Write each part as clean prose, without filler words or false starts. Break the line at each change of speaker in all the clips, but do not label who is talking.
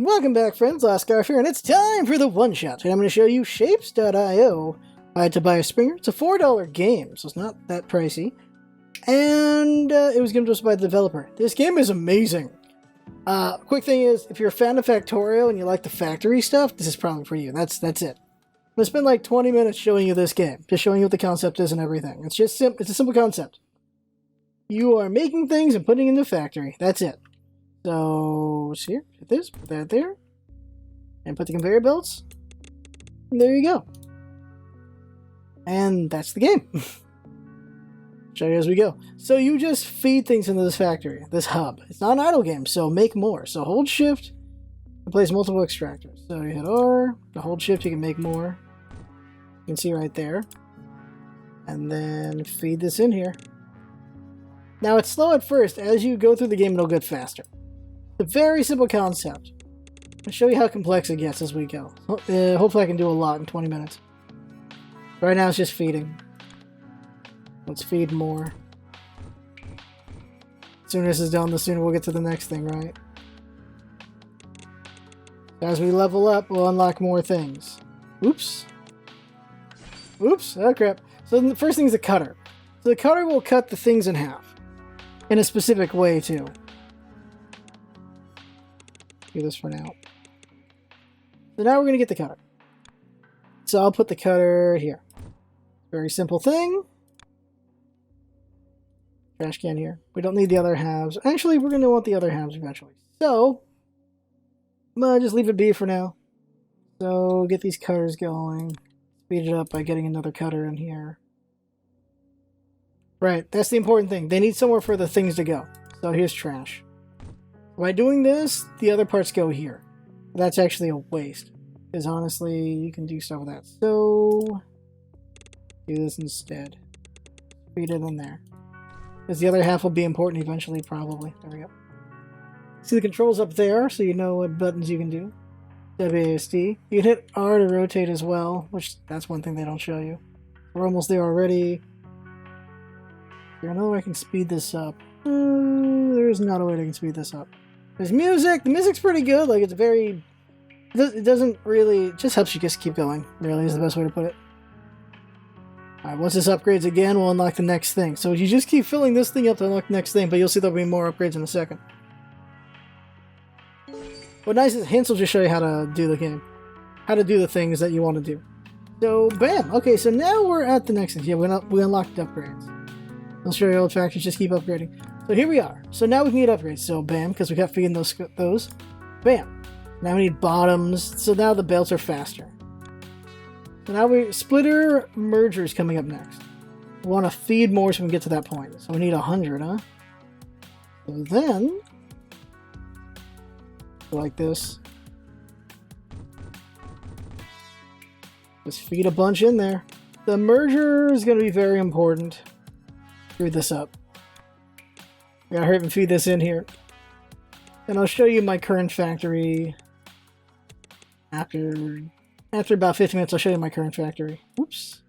Welcome back, friends. LostScarf here, and it's time for the one-shot. And I'm going to show you Shapes.io by Tobias Springer. It's a $4 game, so it's not that pricey. And it was given to us by the developer. This game is amazing. Quick thing is, if you're a fan of Factorio and you like the factory stuff, this is probably for you. That's it. I'm going to spend like 20 minutes showing you this game. Just showing you what the concept is and everything. It's just it's a simple concept. You are making things and putting into a factory. That's it. So, here, put this, put that there, and put the conveyor belts, and there you go. And that's the game. Show you as we go. So you just feed things into this factory, this hub. It's not an idle game, so make more. So hold shift to place multiple extractors. So you hit R, to hold shift you can make more. You can see right there. And then feed this in here. Now it's slow at first. As you go through the game, it'll get faster. It's a very simple concept. I'll show you how complex it gets as we go. Hopefully I can do a lot in 20 minutes. Right now it's just feeding. Let's feed more. As soon as this is done, the sooner we'll get to the next thing, right? As we level up, we'll unlock more things. Oops. Oops, oh crap. So the first thing is the cutter. So the cutter will cut the things in half. In a specific way, too. Do this for now. So now we're going to get the cutter. So I'll put the cutter here. Very simple thing. Trash can here. We don't need the other halves. Actually, we're going to want the other halves eventually. So, I'm going to just leave it be for now. So, get these cutters going. Speed it up by getting another cutter in here. Right, that's the important thing. They need somewhere for the things to go. So here's trash. By doing this, the other parts go here. That's actually a waste. Because honestly, you can do stuff with that. So, do this instead. Feed it in there. Because the other half will be important eventually, probably. There we go. See the controls up there, so you know what buttons you can do. WASD. You can hit R to rotate as well, which that's one thing they don't show you. We're almost there already. There's another way I can speed this up. There is not a way I can speed this up. There's music. The music's pretty good. Like, it's very... It doesn't really... It just helps you just keep going, really, is the best way to put it. Alright, once this upgrades again, we'll unlock the next thing. So you just keep filling this thing up to unlock the next thing, but you'll see there'll be more upgrades in a second. What's nice is hints will just show you how to do the game. How to do the things that you want to do. So, bam! Okay, so now we're at the next thing. Yeah, we unlocked upgrades. I'll show you old factories, just keep upgrading. So here we are. So now we can get upgrades. So bam, because we got feeding those. Bam. Now we need bottoms. So now the belts are faster. So now splitter merger is coming up next. We want to feed more so we can get to that point. So we need 100, huh? So then, like this. Just feed a bunch in there. The merger is going to be very important. Screw this up. I gotta hurry up and feed this in here. And I'll show you my current factory after about 15 minutes. I'll show you my current factory. Whoops.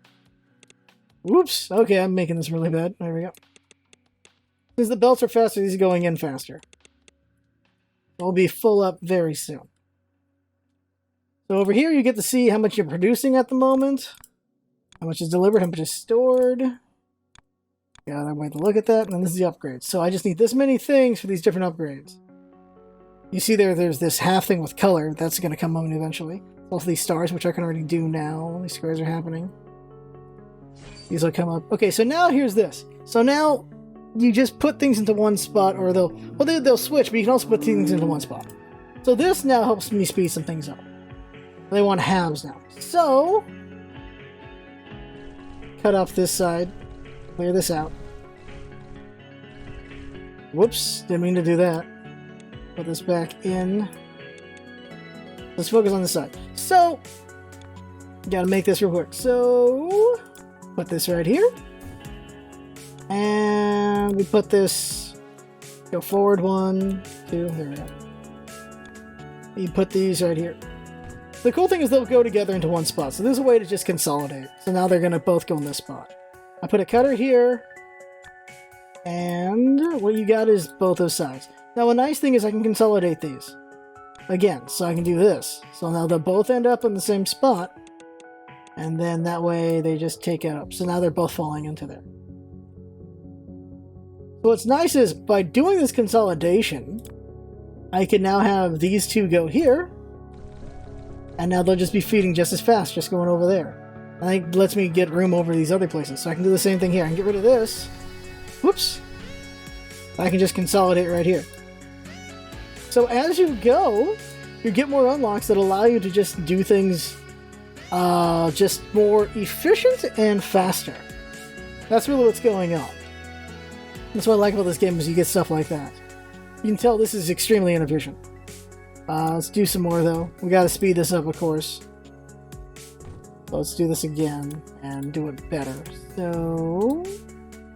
Whoops. Okay, I'm making this really bad. There we go. Since the belts are faster, these are going in faster. We'll be full up very soon. So over here, you get to see how much you're producing at the moment, how much is delivered, how much is stored. Got a way to look at that, and then this is the upgrades. So I just need this many things for these different upgrades. You see there's this half thing with color. That's going to come on eventually. Both of these stars, which I can already do now. These squares are happening. These will come up. Okay, so now here's this. So now you just put things into one spot, or they'll switch, but you can also put things into one spot. So this now helps me speed some things up. They want halves now. So, cut off this side. Clear this out. Whoops, didn't mean to do that. Put this back in. Let's focus on this side. So, gotta make this real quick. So, put this right here. And we put this, go forward 1, 2, there we go. You put these right here. The cool thing is they'll go together into one spot. So there's a way to just consolidate. So now they're gonna both go in this spot. I put a cutter here, and what you got is both those sides. Now, a nice thing is I can consolidate these. again, so I can do this. So now they'll both end up in the same spot, and then that way they just take it up. So now they're both falling into there. So what's nice is by doing this consolidation, I can now have these two go here, and now they'll just be feeding just as fast, just going over there. And that lets me get room over these other places. So I can do the same thing here. I can get rid of this. Whoops. I can just consolidate right here. So as you go, you get more unlocks that allow you to just do things just more efficient and faster. That's really what's going on. That's what I like about this game, is you get stuff like that. You can tell this is extremely inefficient. Let's do some more though. We gotta speed this up, of course. So let's do this again and do it better. So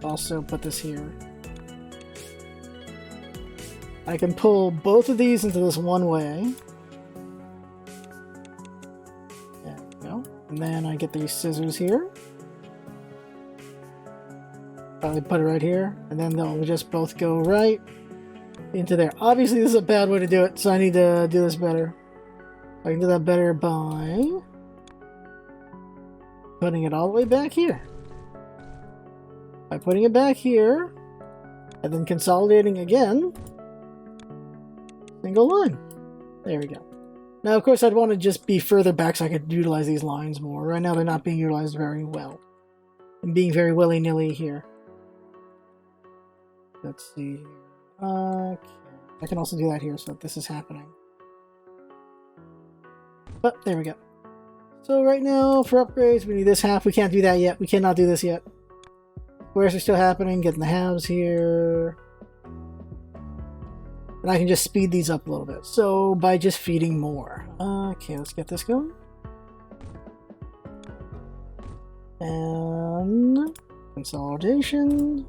also put this here. I can pull both of these into this one way. There we go. And then I get these scissors here. Probably put it right here. And then they'll just both go right into there. Obviously, this is a bad way to do it, so I need to do this better. I can do that better by putting it all the way back here. By putting it back here, and then consolidating again. Single line. There we go. Now, of course, I'd want to just be further back so I could utilize these lines more. Right now, they're not being utilized very well. I'm being very willy-nilly here. Let's see. Okay. I can also do that here so that this is happening. But there we go. So right now, for upgrades, we need this half. We can't do that yet. We cannot do this yet. Squares are still happening. Getting the halves here. And I can just speed these up a little bit. So by just feeding more. Okay, let's get this going. And consolidation.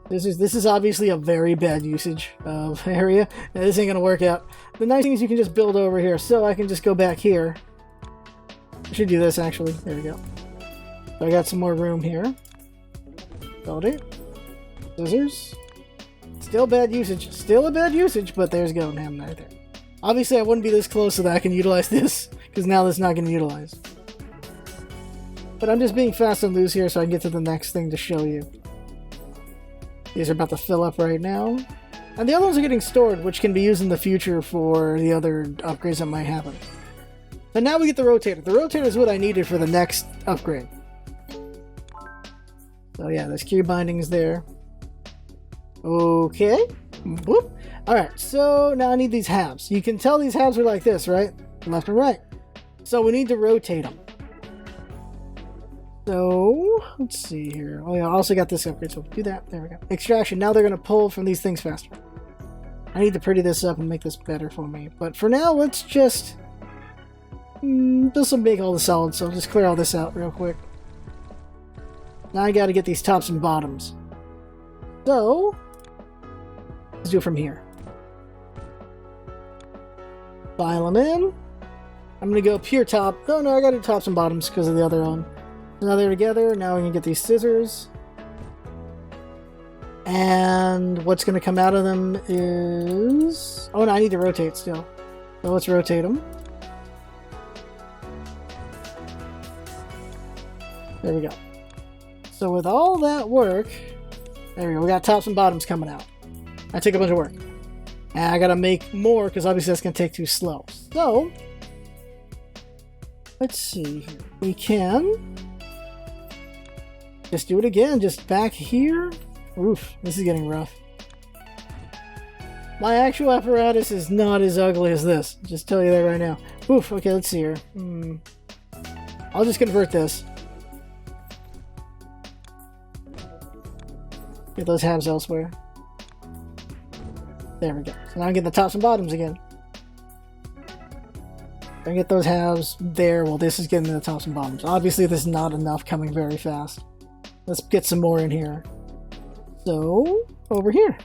This is obviously a very bad usage of area. This ain't gonna work out. The nice thing is you can just build over here. So I can just go back here. I should do this actually. There we go. So I got some more room here. Consolidate. Scissors. Still bad usage. Still a bad usage, but there's going ham right there. Obviously, I wouldn't be this close so that I can utilize this, because now that's not going to utilize. But I'm just being fast and loose here so I can get to the next thing to show you. These are about to fill up right now. And the other ones are getting stored, which can be used in the future for the other upgrades that might happen. But now we get the rotator. The rotator is what I needed for the next upgrade. So yeah, there's key bindings there. Okay. Whoop. Alright, so now I need these halves. You can tell these halves are like this, right? Left and right. So we need to rotate them. So, let's see here. Oh yeah, I also got this upgrade, so we'll do that. There we go. Extraction. Now they're going to pull from these things faster. I need to pretty this up and make this better for me. But for now, let's just... this will make all the solids, so I'll just clear all this out real quick. Now I got to get these tops and bottoms. So, let's do it from here. File them in. I'm going to go pure top. Oh no, I got to do tops and bottoms because of the other one. So now they're together. Now we can get these scissors. And what's going to come out of them is... oh no, I need to rotate still. So let's rotate them. There we go. So with all that work... there we go. We got tops and bottoms coming out. I took a bunch of work. And I gotta make more because obviously that's gonna take too slow. So let's see here. We can just do it again. Just back here. Oof, this is getting rough. My actual apparatus is not as ugly as this. Just tell you that right now. Oof. Okay, let's see here. I'll just convert this. Get those halves elsewhere. There we go. So now I get the tops and bottoms again. I get those halves there. Well, this is getting the tops and bottoms. Obviously, this is not enough coming very fast. Let's get some more in here. So, over here.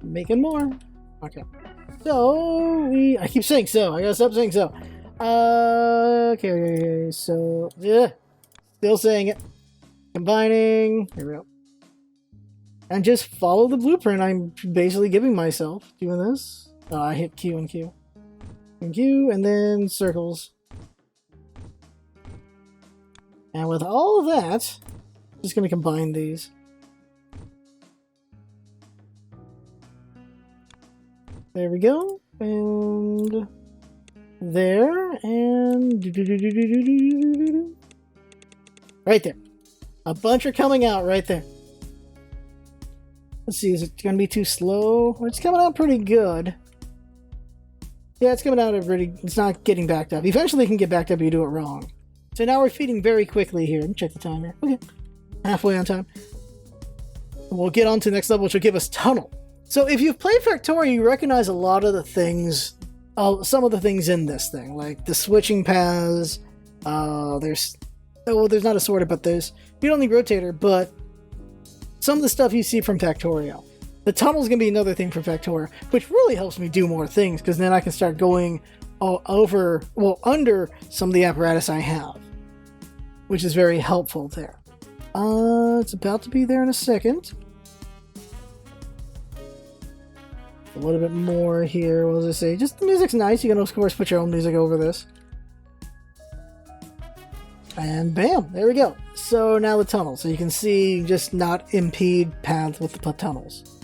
Making more. Okay. So, I keep saying so. I gotta stop saying so. Okay, so, yeah. Still saying it. Combining. Here we go. and just follow the blueprint I'm basically giving myself doing this. I hit Q and Q. And Q, and then circles. And with all of that, I'm just going to combine these. There we go. And there, and right there. A bunch are coming out right there. Let's see, is it going to be too slow? Well, it's coming out pretty good. Yeah, it's coming out it's not getting backed up. Eventually it can get backed up if you do it wrong. So now we're feeding very quickly here. Let me check the time here. Okay, halfway on time. We'll get on to the next level, which will give us tunnel. So if you've played Factorio, you recognize a lot of the things, some of the things in this thing, like the switching paths. There's not a sorter, but there's, you don't need rotator, but some of the stuff you see from Factorio. The tunnel's going to be another thing from Factorio, which really helps me do more things, because then I can start going under some of the apparatus I have, which is very helpful there. It's about to be there in a second. A little bit more here. What does it say? Just the music's nice. You can, of course, put your own music over this. And bam, there we go. So now the tunnel. So you can see just not impede paths with the tunnels.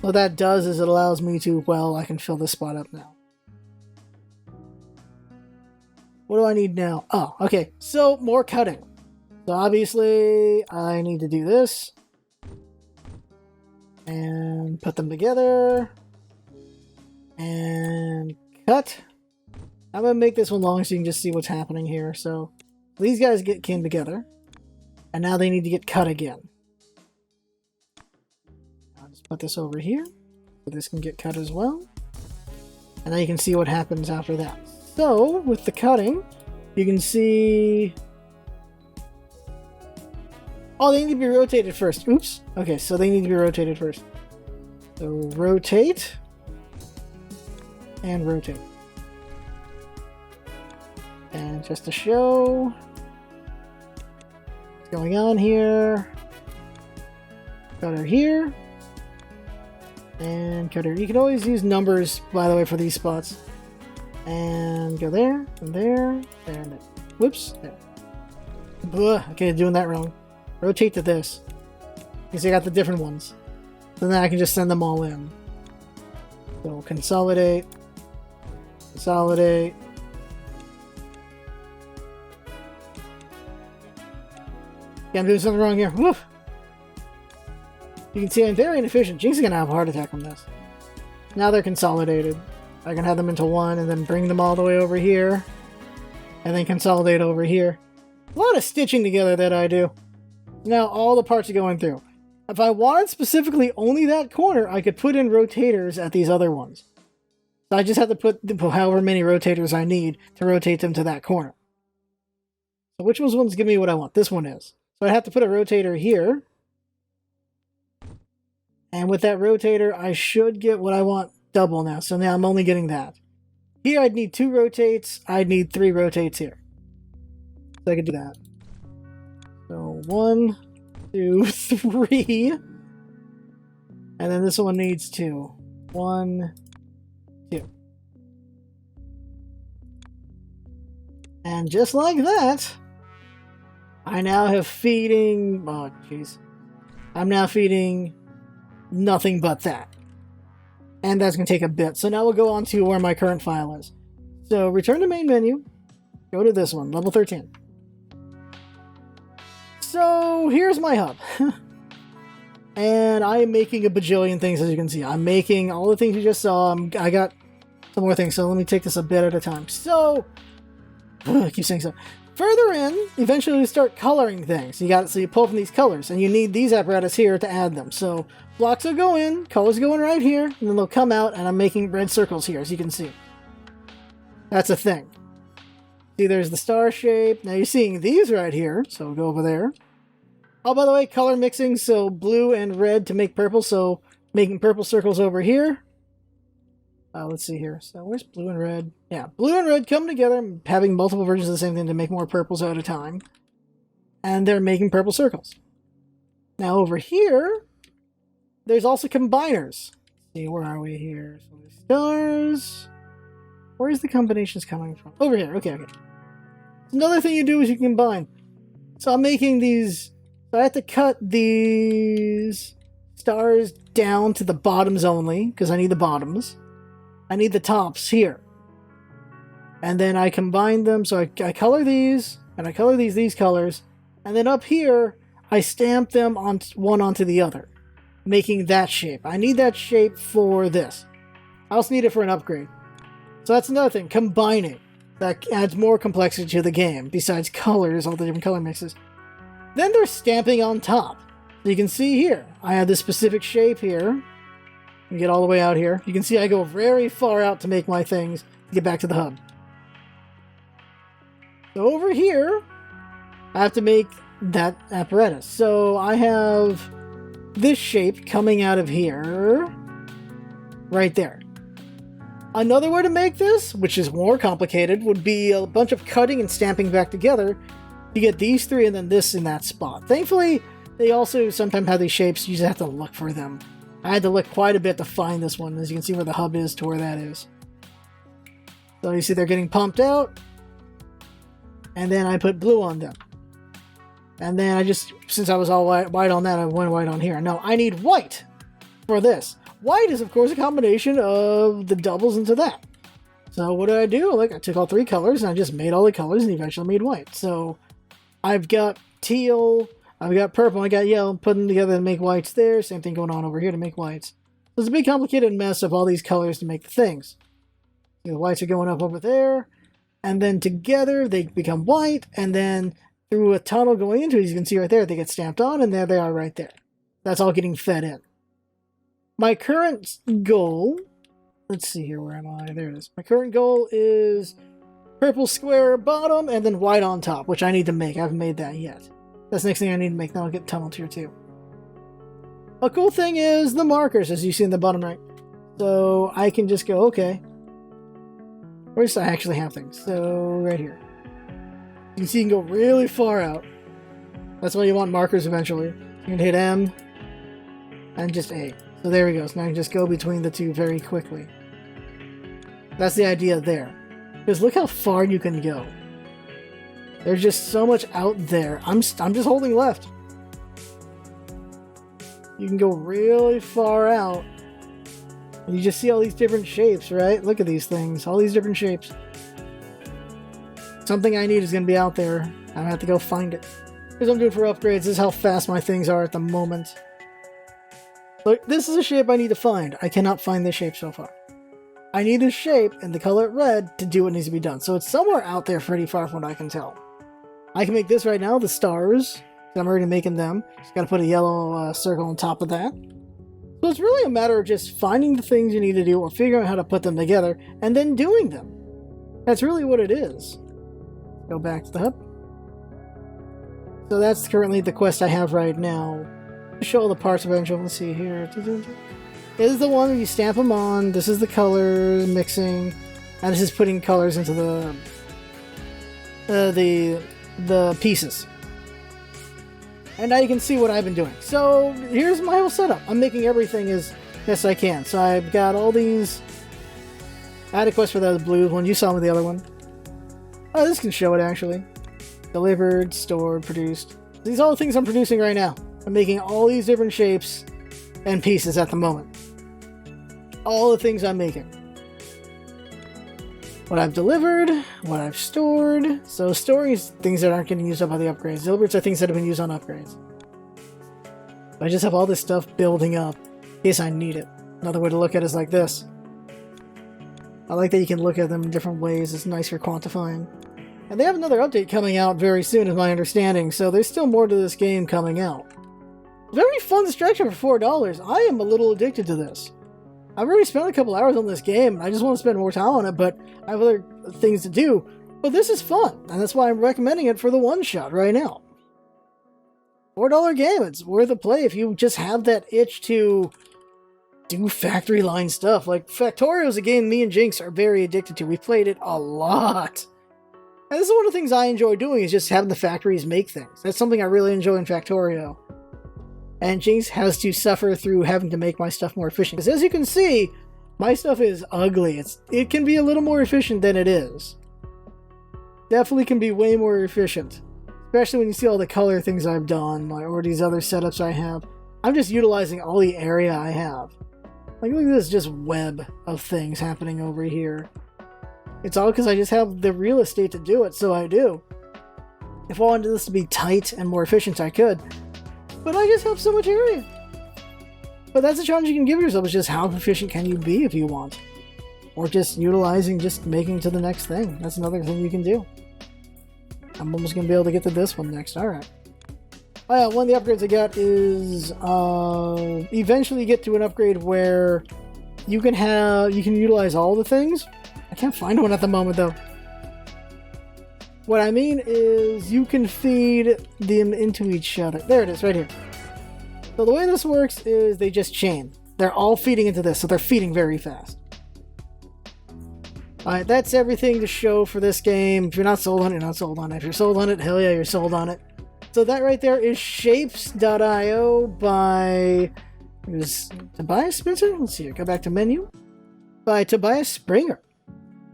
What that does is it allows me to, well, I can fill this spot up now. What do I need now? Oh, okay. So more cutting. So obviously I need to do this. And put them together. And cut. I'm going to make this one long so you can just see what's happening here. So these guys came together. And now they need to get cut again. I'll just put this over here. So this can get cut as well. And now you can see what happens after that. So with the cutting, you can see... Oh, they need to be rotated first. Oops. Okay, so they need to be rotated first. So rotate. And rotate. And just to show what's going on here. Cutter here. And cutter. You can always use numbers, by the way, for these spots. And go there, and there, there, and there. Whoops. There. Ugh, okay, doing that wrong. Rotate to this. You see I got the different ones. So then I can just send them all in. So consolidate. Consolidate. Yeah, I'm doing something wrong here. Woof. You can see I'm very inefficient. Jinx is going to have a heart attack from this. Now they're consolidated. I can have them into one and then bring them all the way over here. And then consolidate over here. A lot of stitching together that I do. Now all the parts are going through. If I wanted specifically only that corner, I could put in rotators at these other ones. So I just have to put however many rotators I need to rotate them to that corner. So which one's giving me what I want? This one is. So I have to put a rotator here. And with that rotator, I should get what I want double now. So now I'm only getting that. Here I'd need 2 rotates. I'd need 3 rotates here. So I could do that. So 1, 2, 3. And then this one needs 2. 1, 2. And just like that, I now have feeding... Oh, jeez. I'm now feeding nothing but that. And that's going to take a bit. So now we'll go on to where my current file is. So return to main menu. Go to this one, level 13. So here's my hub. And I am making a bajillion things, as you can see. I'm making all the things you just saw. I got some more things, so let me take this a bit at a time. So, I keep saying so. Further in, eventually you start coloring things. So you pull from these colors, and you need these apparatus here to add them. So blocks will go in, colors go in right here, and then they'll come out, and I'm making red circles here, as you can see. That's a thing. See, there's the star shape. Now you're seeing these right here, so we'll go over there. Oh, by the way, color mixing, so blue and red to make purple, so making purple circles over here. Let's see here. So where's blue and red? Yeah, blue and red come together, having multiple versions of the same thing to make more purples at a time. And they're making purple circles. Now over here, there's also combiners. Let's see, where are we here? So there's stars. Where's the combinations coming from? Over here. Okay. Another thing you do is you combine. So I'm making these. So I have to cut these stars down to the bottoms only because I need the bottoms. I need the tops here. And then I combine them. So I color these and I color these colors. And then up here, I stamp them on one onto the other, making that shape. I need that shape for this. I also need it for an upgrade. So that's another thing, combining. That adds more complexity to the game, besides colors, all the different color mixes. Then there's stamping on top. So you can see here, I have this specific shape here. You get all the way out here. You can see I go very far out to make my things to get back to the hub. So over here, I have to make that apparatus. So I have this shape coming out of here, right there. Another way to make this, which is more complicated, would be a bunch of cutting and stamping back together to get these three and then this in that spot. Thankfully, they also sometimes have these shapes. You just have to look for them. I had to look quite a bit to find this one, as you can see where the hub is to where that is. So you see they're getting pumped out, and then I put blue on them. And then I just, since I was all white on that, I went white on here. No, I need white for this. White is, of course, a combination of the doubles into that. So what did I do? Like, I took all three colors and I just made all the colors and eventually made white. So I've got teal, I've got purple, I got yellow, put them together to make whites there. Same thing going on over here to make whites. So it's a big complicated mess of all these colors to make the things. See, the whites are going up over there, and then together they become white, and then through a tunnel going into it, as you can see right there, they get stamped on, and there they are right there. That's all getting fed in. My current goal, let's see here, where am I? There it is. My current goal is purple square bottom and then white on top, which I need to make. I haven't made that yet. That's the next thing I need to make. Then I'll get tunnel tier 2. A cool thing is the markers, as you see in the bottom right. So I can just go, okay. Where does I actually have things? So right here. You can see you can go really far out. That's why you want markers eventually. You can hit M and just A. So there we go. So now I can just go between the two very quickly. That's the idea there. Because look how far you can go. There's just so much out there. I'm just holding left. You can go really far out. And you just see all these different shapes, right? Look at these things. All these different shapes. Something I need is going to be out there. I'm going to have to go find it. Here's what I'm doing for upgrades. This is how fast my things are at the moment. But this is a shape I need to find. I cannot find this shape so far. I need this shape and the color red to do what needs to be done. So it's somewhere out there pretty far from what I can tell. I can make this right now, the stars. I'm already making them. Just got to put a yellow circle on top of that. So it's really a matter of just finding the things you need to do or figuring out how to put them together and then doing them. That's really what it is. Go back to the hub. So that's currently the quest I have right now. Show all the parts eventually. Let's see here. This is the one where you stamp them on. This is the colors mixing, and this is putting colors into the pieces. And now you can see what I've been doing. So here's my whole setup. I'm making everything as best I can. So I've got all these. I had a quest for the blue one. You saw with the other one. Oh, this can show it actually. Delivered, stored, produced. These are all the things I'm producing right now. I'm making all these different shapes and pieces at the moment. All the things I'm making. What I've delivered, what I've stored. So storing is things that aren't getting used up by the upgrades. Delivered are things that have been used on upgrades. I just have all this stuff building up in case I need it. Another way to look at it is like this. I like that you can look at them in different ways. It's nice for quantifying. And they have another update coming out very soon, is my understanding, so there's still more to this game coming out. Very fun distraction for $4. I am a little addicted to this. I've already spent a couple hours on this game. I just want to spend more time on it, but I have other things to do. But this is fun, and that's why I'm recommending it for the one-shot right now. $4 game, it's worth a play if you just have that itch to do factory line stuff. Like, Factorio is a game me and Jinx are very addicted to. We've played it a lot. And this is one of the things I enjoy doing, is just having the factories make things. That's something I really enjoy in Factorio. and Jinx has to suffer through having to make my stuff more efficient. Because as you can see, my stuff is ugly. It can be a little more efficient than it is. Definitely can be way more efficient. Especially when you see all the color things I've done, or these other setups I have. I'm just utilizing all the area I have. Like, look at this just web of things happening over here. It's all because I just have the real estate to do it, so I do. If I wanted this to be tight and more efficient, I could. But I just have so much area. But that's a challenge you can give yourself, is just how efficient can you be if you want. Or just utilizing, just making to the next thing. That's another thing you can do. I'm almost going to be able to get to this one next. Alright. Oh yeah, one of the upgrades I got is eventually get to an upgrade where you can utilize all the things. I can't find one at the moment though. What I mean is you can feed them into each other. There it is, right here. So the way this works is they just chain. They're all feeding into this, so they're feeding very fast. Alright, that's everything to show for this game. If you're not sold on it, you're not sold on it. If you're sold on it, hell yeah, you're sold on it. So that right there is Shapes.io by... Tobias Springer? Let's see here. Go back to menu. By Tobias Springer.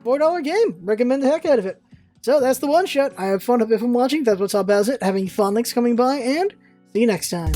$4 game. Recommend the heck out of it. So that's the one shot. I have fun if I'm watching. That's what's all about it. Having fun links coming by, and see you next time.